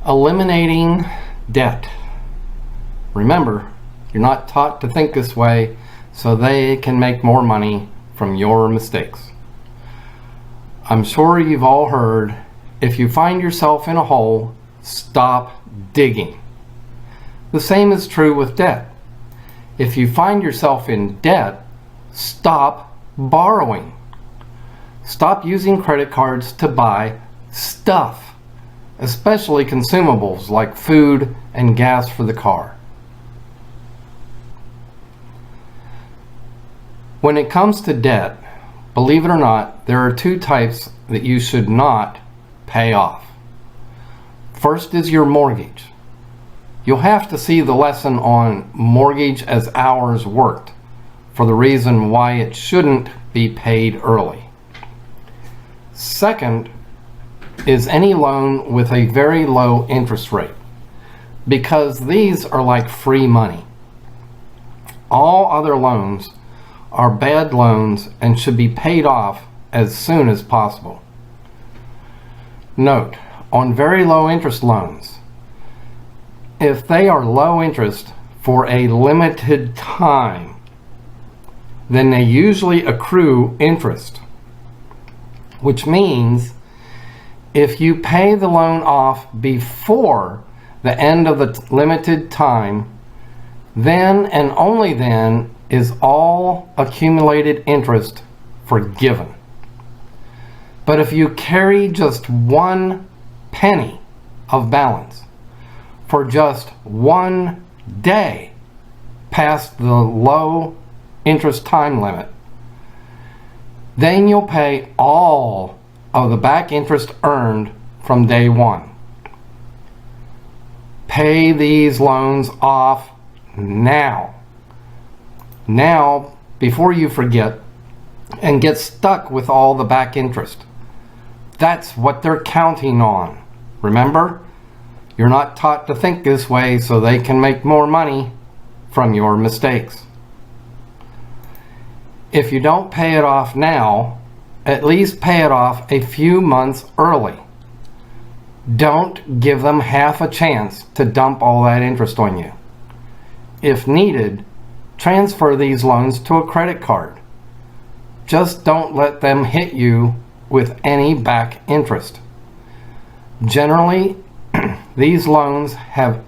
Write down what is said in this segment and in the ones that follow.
Eliminating debt. Remember, you're not taught to think this way, so they can make more money from your mistakes. I'm sure you've all heard, if you find yourself in a hole, stop digging. The same is true with debt. If you find yourself in debt, stop borrowing. Stop using credit cards to buy stuff, especially consumables like food and gas for the car. When it comes to debt, believe it or not, there are two types that you should not pay off. First is your mortgage. You'll have to see the lesson on mortgage as hours worked for the reason why it shouldn't be paid early. Second is any loan with a very low interest rate, because these are like free money. All other loans are bad loans and should be paid off as soon as possible. Note, on very low interest loans, if they are low interest for a limited time, then they usually accrue interest, which means if you pay the loan off before the end of the limited time, then and only then is all accumulated interest forgiven. But if you carry just 1 penny of balance for just 1 day past the low interest time limit, then you'll pay all of the back interest earned from day one. Pay these loans off now. Now, before you forget and get stuck with all the back interest. That's what they're counting on. Remember, you're not taught to think this way so they can make more money from your mistakes. If you don't pay it off now, at least pay it off a few months early. Don't give them half a chance to dump all that interest on you. If needed, transfer these loans to a credit card. Just don't let them hit you with any back interest. Generally, these loans have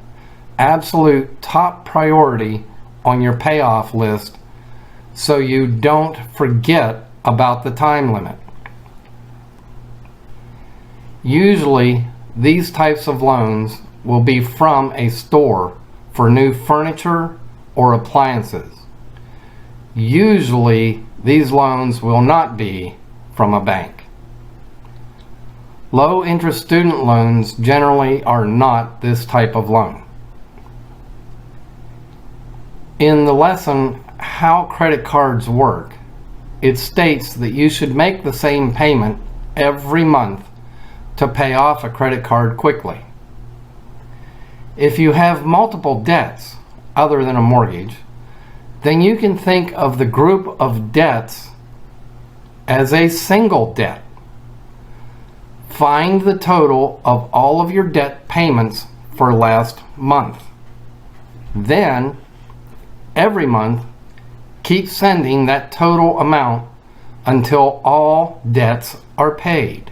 absolute top priority on your payoff list, so you don't forget about the time limit. Usually, these types of loans will be from a store for new furniture or appliances. Usually, these loans will not be from a bank. Low interest student loans generally are not this type of loan. In the lesson, How Credit Cards Work, it states that you should make the same payment every month to pay off a credit card quickly. If you have multiple debts other than a mortgage, then you can think of the group of debts as a single debt. Find the total of all of your debt payments for last month. Then, every month, keep sending that total amount until all debts are paid.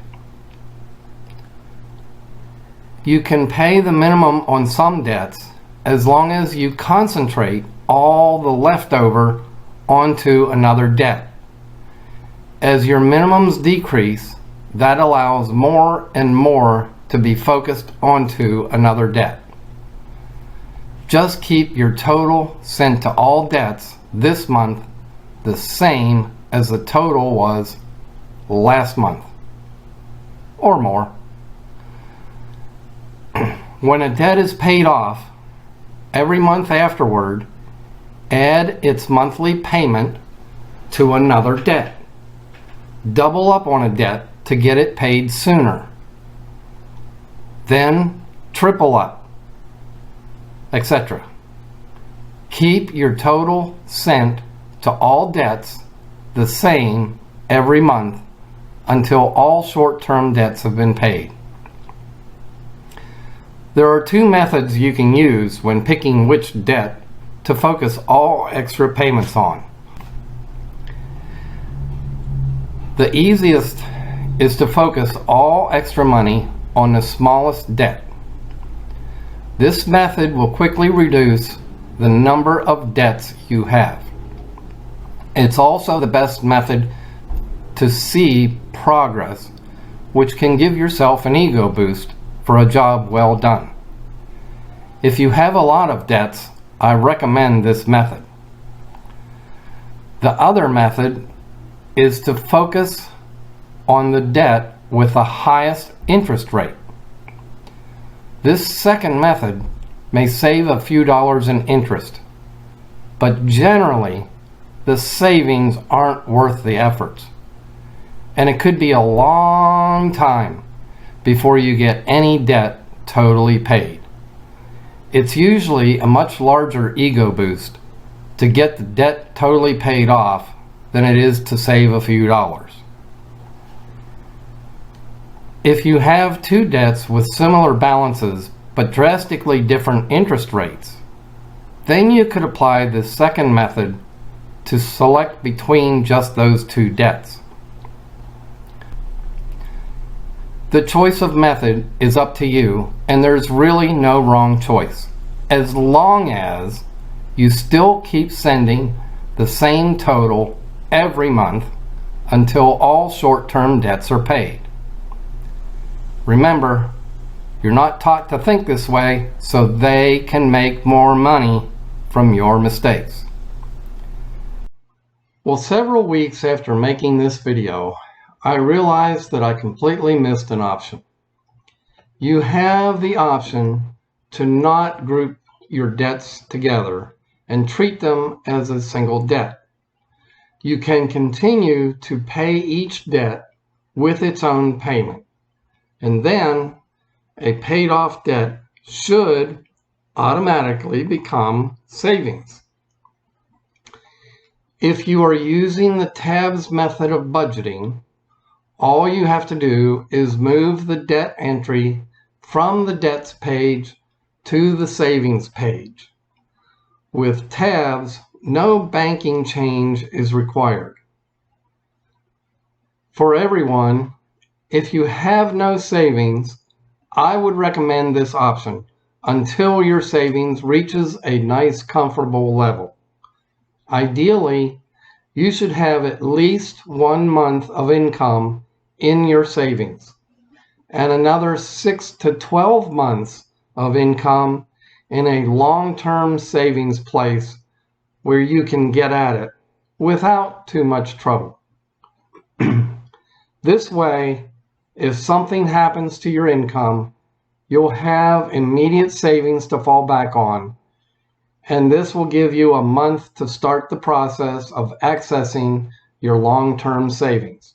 You can pay the minimum on some debts as long as you concentrate all the leftover onto another debt. As your minimums decrease, that allows more and more to be focused onto another debt. Just keep your total sent to all debts this month the same as the total was last month, or more. When a debt is paid off, every month afterward, add its monthly payment to another debt. Double up on a debt to get it paid sooner. Then triple up, etc. Keep your total sent to all debts the same every month until all short-term debts have been paid. There are two methods you can use when picking which debt to focus all extra payments on. The easiest is to focus all extra money on the smallest debt. This method will quickly reduce the number of debts you have. It's also the best method to see progress, which can give yourself an ego boost for a job well done. If you have a lot of debts, I recommend this method. The other method is to focus on the debt with the highest interest rate. This second method may save a few dollars in interest, but generally the savings aren't worth the effort, and it could be a long time before you get any debt totally paid. It's usually a much larger ego boost to get the debt totally paid off than it is to save a few dollars. If you have two debts with similar balances but drastically different interest rates, then you could apply the second method to select between just those two debts. The choice of method is up to you, and there's really no wrong choice, as long as you still keep sending the same total every month until all short-term debts are paid. Remember, you're not taught to think this way so they can make more money from your mistakes. Well, several weeks after making this video, I realized that I completely missed an option. You have the option to not group your debts together and treat them as a single debt. You can continue to pay each debt with its own payment, and then a paid off debt should automatically become savings. If you are using the tabs method of budgeting, all you have to do is move the debt entry from the debts page to the savings page. With tabs, no banking change is required. For everyone, if you have no savings, I would recommend this option until your savings reaches a nice comfortable level. Ideally, you should have at least 1 month of income in your savings and another 6 to 12 months of income in a long-term savings place where you can get at it without too much trouble. This way, if something happens to your income, you'll have immediate savings to fall back on, and this will give you a month to start the process of accessing your long-term savings.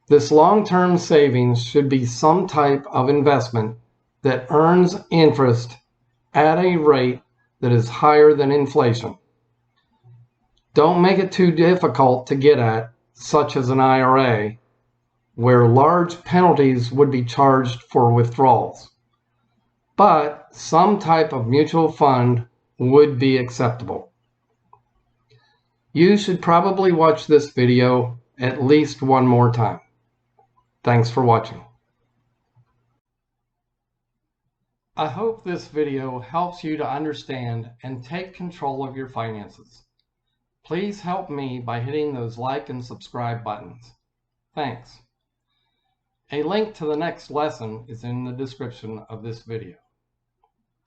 This long-term savings should be some type of investment that earns interest at a rate that is higher than inflation. Don't make it too difficult to get at, such as an IRA, where large penalties would be charged for withdrawals. But some type of mutual fund would be acceptable. You should probably watch this video at least one more time. Thanks for watching. I hope this video helps you to understand and take control of your finances. Please help me by hitting those like and subscribe buttons. Thanks. A link to the next lesson is in the description of this video.